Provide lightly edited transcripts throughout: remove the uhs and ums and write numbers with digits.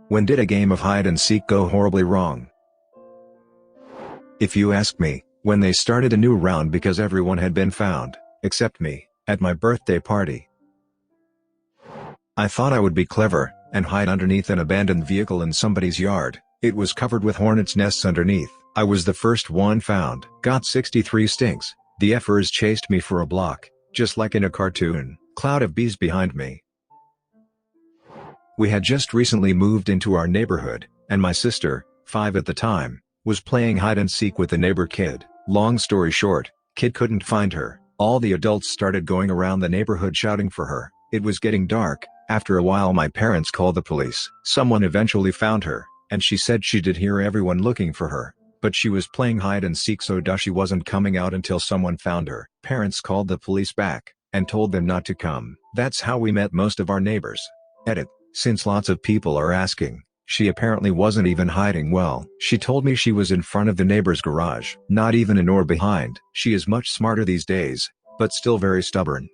When did a game of hide and seek go horribly wrong? If you ask me, when they started a new round because everyone had been found, except me, at my birthday party. I thought I would be clever, and hide underneath an abandoned vehicle in somebody's yard. It was covered with hornets' nests underneath. I was the first one found. Got 63 stinks. The effers chased me for a block, just like in a cartoon. Cloud of bees behind me. We had just recently moved into our neighborhood, and my sister, 5 at the time, was playing hide and seek with the neighbor kid. Long story short, kid couldn't find her. All the adults started going around the neighborhood shouting for her. It was getting dark. After a while my parents called the police. Someone eventually found her, and she said she did hear everyone looking for her, but she was playing hide and seek, so she wasn't coming out until someone found her. Parents called the police back, and told them not to come. That's how we met most of our neighbors. Edit. Since lots of people are asking, she apparently wasn't even hiding well. She told me she was in front of the neighbor's garage, not even in or behind. She is much smarter these days, but still very stubborn.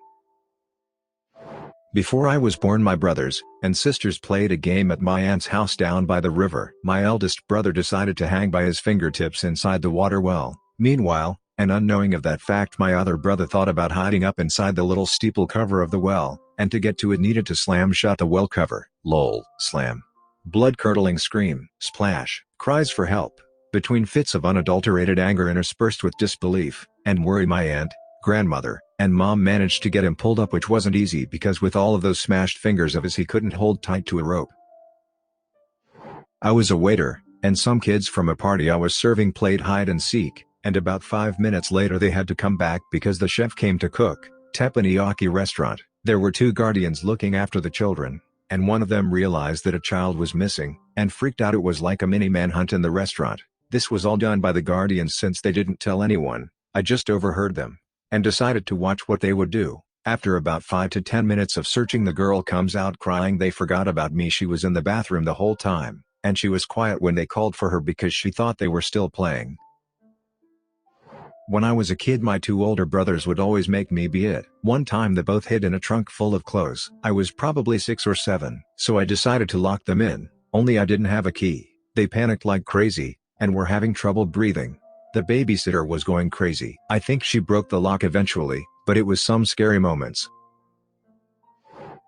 Before I was born, my brothers and sisters played a game at my aunt's house down by the river. My eldest brother decided to hang by his fingertips inside the water well. Meanwhile, and unknowing of that fact, my other brother thought about hiding up inside the little steeple cover of the well, and to get to it needed to slam shut the well cover. Lol. Slam. Blood-curdling scream, splash, cries for help, between fits of unadulterated anger interspersed with disbelief and worry. My aunt, grandmother, and mom managed to get him pulled up, which wasn't easy because with all of those smashed fingers of his he couldn't hold tight to a rope. I was a waiter, and some kids from a party I was serving played hide and seek, and about 5 minutes later they had to come back because the chef came to cook. Teppanyaki restaurant. There were 2 guardians looking after the children, and one of them realized that a child was missing, and freaked out. It was like a mini manhunt in the restaurant. This was all done by the guardians since they didn't tell anyone. I just overheard them, and decided to watch what they would do. After about 5 to 10 minutes of searching, the girl comes out crying they forgot about me. She was in the bathroom the whole time, and she was quiet when they called for her because she thought they were still playing. When I was a kid, my 2 older brothers would always make me be it. One time they both hid in a trunk full of clothes. I was probably 6 or 7, so I decided to lock them in, only I didn't have a key. They panicked like crazy, and were having trouble breathing. The babysitter was going crazy. I think she broke the lock eventually, but it was some scary moments.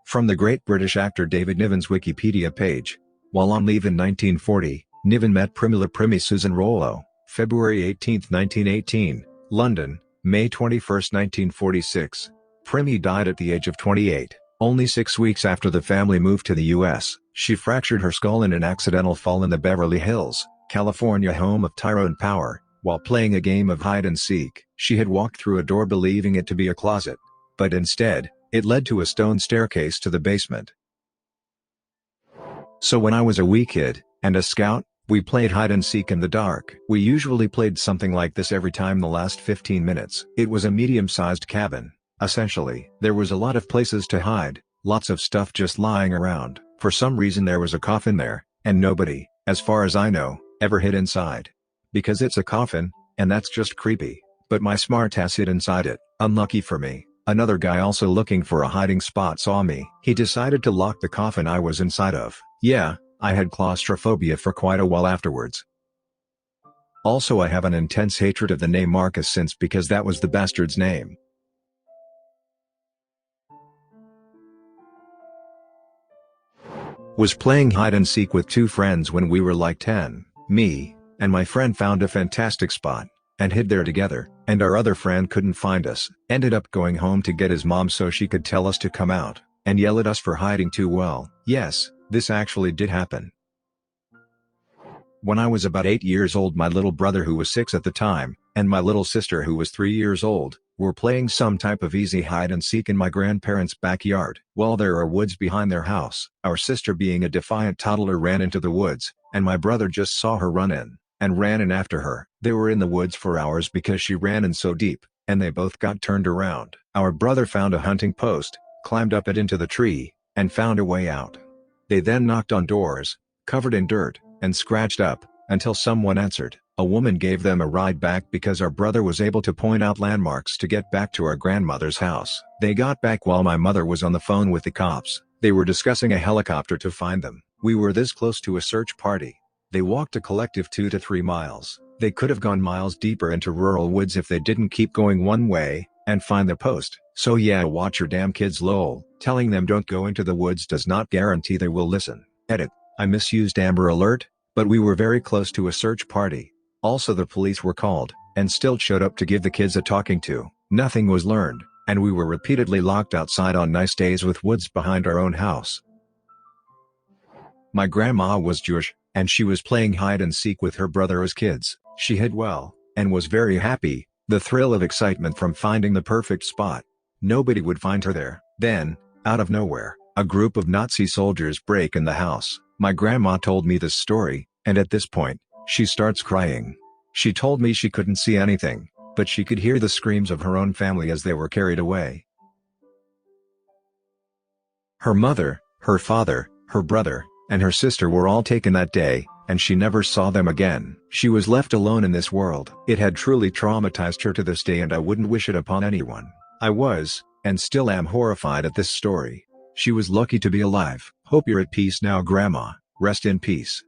From the great British actor David Niven's Wikipedia page. While on leave in 1940, Niven met Primula Primi Susan Rollo, February 18, 1918, London, May 21, 1946. Primi died at the age of 28, only 6 weeks after the family moved to the U.S. She fractured her skull in an accidental fall in the Beverly Hills, California home of Tyrone Power, while playing a game of hide and seek. She had walked through a door believing it to be a closet, but instead, it led to a stone staircase to the basement. So when I was a wee kid, and a scout, we played hide and seek in the dark. We usually played something like this every time the last 15 minutes. It was a medium-sized cabin, essentially. There was a lot of places to hide, lots of stuff just lying around. For some reason there was a coffin there, and nobody, as far as I know, ever hid inside. Because it's a coffin, and that's just creepy. But my smartass hid inside it. Unlucky for me, another guy also looking for a hiding spot saw me. He decided to lock the coffin I was inside of. Yeah, I had claustrophobia for quite a while afterwards. Also, I have an intense hatred of the name Marcus since because that was the bastard's name. Was playing hide and seek with 2 friends when we were like 10. Me and my friend found a fantastic spot, and hid there together, and our other friend couldn't find us. Ended up going home to get his mom so she could tell us to come out, and yell at us for hiding too well. Yes, this actually did happen. When I was about 8 years old, my little brother, who was 6 at the time, and my little sister, who was 3 years old, were playing some type of easy hide and seek in my grandparents' backyard. While there are woods behind their house, our sister, being a defiant toddler, ran into the woods, and my brother just saw her run in, and ran in after her. They were in the woods for hours because she ran in so deep, and they both got turned around. Our brother found a hunting post, climbed up it into the tree, and found a way out. They then knocked on doors, covered in dirt, and scratched up, until someone answered. A woman gave them a ride back because our brother was able to point out landmarks to get back to our grandmother's house. They got back while my mother was on the phone with the cops. They were discussing a helicopter to find them. We were this close to a search party. They walked a collective 2 to 3 miles. They could have gone miles deeper into rural woods if they didn't keep going one way and find the post. So yeah, watch your damn kids lol. Telling them don't go into the woods does not guarantee they will listen. Edit. I misused Amber Alert, but we were very close to a search party. Also the police were called, and still showed up to give the kids a talking to. Nothing was learned, and we were repeatedly locked outside on nice days with woods behind our own house. My grandma was Jewish, and she was playing hide and seek with her brother as kids. She hid well, and was very happy, the thrill of excitement from finding the perfect spot. Nobody would find her there. Then, out of nowhere, a group of Nazi soldiers break in the house. My grandma told me this story, and at this point, she starts crying. She told me she couldn't see anything, but she could hear the screams of her own family as they were carried away. Her mother, her father, her brother, and her sister were all taken that day, and she never saw them again. She was left alone in this world. It had truly traumatized her to this day, and I wouldn't wish it upon anyone. I was, and still am, horrified at this story. She was lucky to be alive. Hope you're at peace now, Grandma. Rest in peace.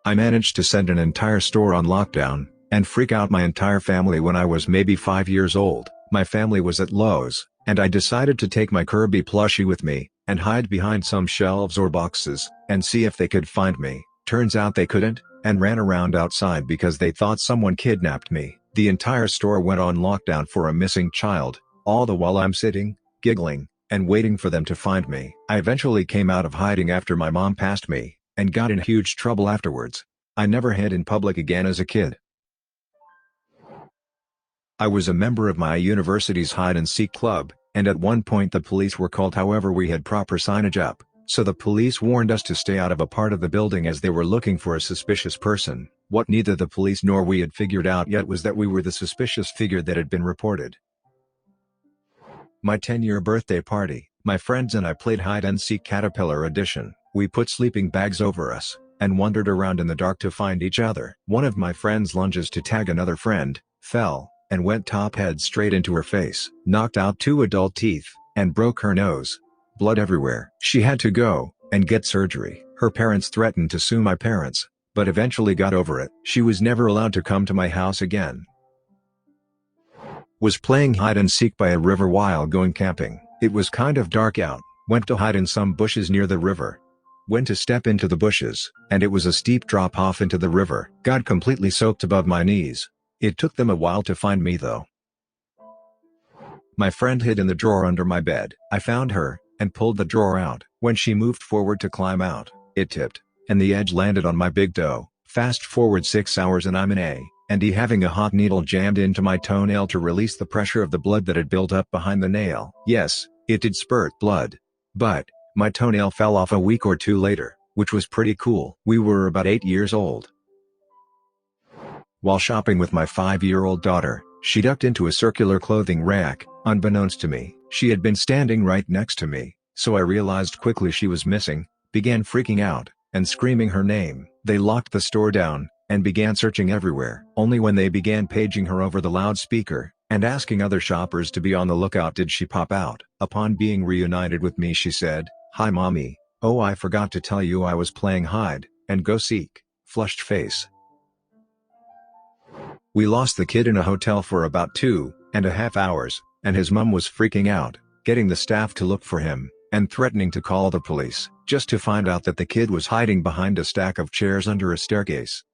I managed to send an entire store on lockdown, and freak out my entire family when I was maybe 5 years old. My family was at Lowe's, and I decided to take my Kirby plushie with me, and hide behind some shelves or boxes, and see if they could find me. Turns out they couldn't, and ran around outside because they thought someone kidnapped me. The entire store went on lockdown for a missing child, all the while I'm sitting, giggling, and waiting for them to find me. I eventually came out of hiding after my mom passed me, and got in huge trouble afterwards. I never hid in public again as a kid. I was a member of my university's hide-and-seek club, and at one point the police were called. However, we had proper signage up, so the police warned us to stay out of a part of the building as they were looking for a suspicious person. What neither the police nor we had figured out yet was that we were the suspicious figure that had been reported. My 10-year birthday party, my friends and I played hide-and-seek Caterpillar Edition. We put sleeping bags over us, and wandered around in the dark to find each other. One of my friends lunges to tag another friend, fell, and went top head straight into her face, knocked out 2 adult teeth, and broke her nose. Blood everywhere. She had to go and get surgery. Her parents threatened to sue my parents, but eventually got over it. She was never allowed to come to my house again. Was playing hide and seek by a river while going camping. It was kind of dark out. Went to hide in some bushes near the river. Went to step into the bushes, and it was a steep drop off into the river. Got completely soaked above my knees. It took them a while to find me though. My friend hid in the drawer under my bed. I found her, and pulled the drawer out. When she moved forward to climb out, it tipped, and the edge landed on my big toe. Fast forward 6 hours and I'm in A&E having a hot needle jammed into my toenail to release the pressure of the blood that had built up behind the nail. Yes, it did spurt blood. But, my toenail fell off a week or 2 later, which was pretty cool. We were about 8 years old. While shopping with my 5-year-old daughter, she ducked into a circular clothing rack. Unbeknownst to me, she had been standing right next to me, so I realized quickly she was missing, began freaking out, and screaming her name. They locked the store down, and began searching everywhere. Only when they began paging her over the loudspeaker, and asking other shoppers to be on the lookout did she pop out. Upon being reunited with me, she said, "Hi mommy, oh I forgot to tell you I was playing hide and go seek," flushed face. We lost the kid in a hotel for about 2.5 hours, and his mom was freaking out, getting the staff to look for him, and threatening to call the police, just to find out that the kid was hiding behind a stack of chairs under a staircase.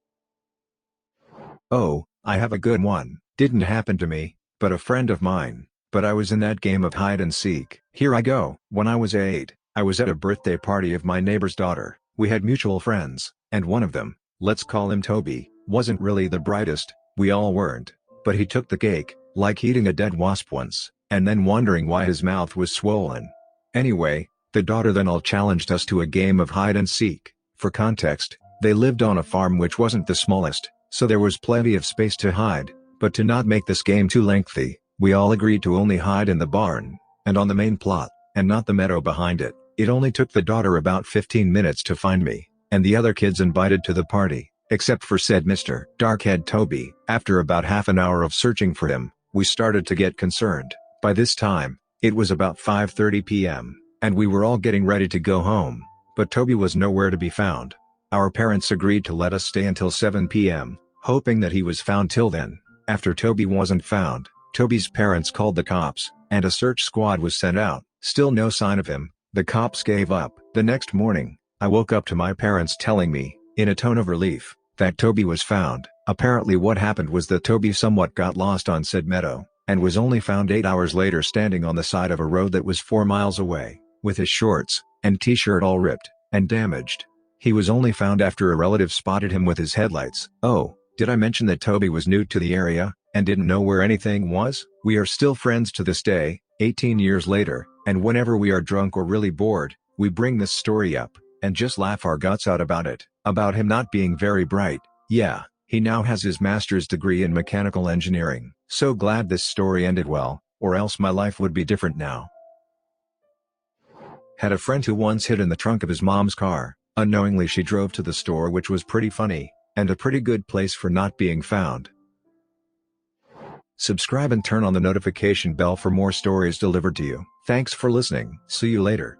Oh, I have a good one. Didn't happen to me, but a friend of mine, but I was in that game of hide and seek. Here I go. When I was 8, I was at a birthday party of my neighbor's daughter. We had mutual friends, and one of them, let's call him Toby, wasn't really the brightest. We all weren't, but he took the cake, like eating a dead wasp once, and then wondering why his mouth was swollen. Anyway, the daughter then all challenged us to a game of hide and seek. For context, they lived on a farm which wasn't the smallest, so there was plenty of space to hide, but to not make this game too lengthy, we all agreed to only hide in the barn, and on the main plot, and not the meadow behind it. It only took the daughter about 15 minutes to find me, and the other kids invited to the party, except for said Mr. Darkhead Toby. After about half an hour of searching for him, we started to get concerned. By this time, it was about 5:30 p.m., and we were all getting ready to go home, but Toby was nowhere to be found. Our parents agreed to let us stay until 7 p.m., hoping that he was found till then. After Toby wasn't found, Toby's parents called the cops, and a search squad was sent out. Still no sign of him. The cops gave up. The next morning, I woke up to my parents telling me, in a tone of relief, that Toby was found. Apparently what happened was that Toby somewhat got lost on said meadow, and was only found 8 hours later standing on the side of a road that was 4 miles away, with his shorts and t-shirt all ripped and damaged. He was only found after a relative spotted him with his headlights. Oh, did I mention that Toby was new to the area, and didn't know where anything was? We are still friends to this day, 18 years later, and whenever we are drunk or really bored, we bring this story up, and just laugh our guts out about it. About him not being very bright. Yeah, he now has his master's degree in mechanical engineering. So glad this story ended well, or else my life would be different now. Had a friend who once hid in the trunk of his mom's car. Unknowingly she drove to the store, which was pretty funny, and a pretty good place for not being found. Subscribe and turn on the notification bell for more stories delivered to you. Thanks for listening. See you later.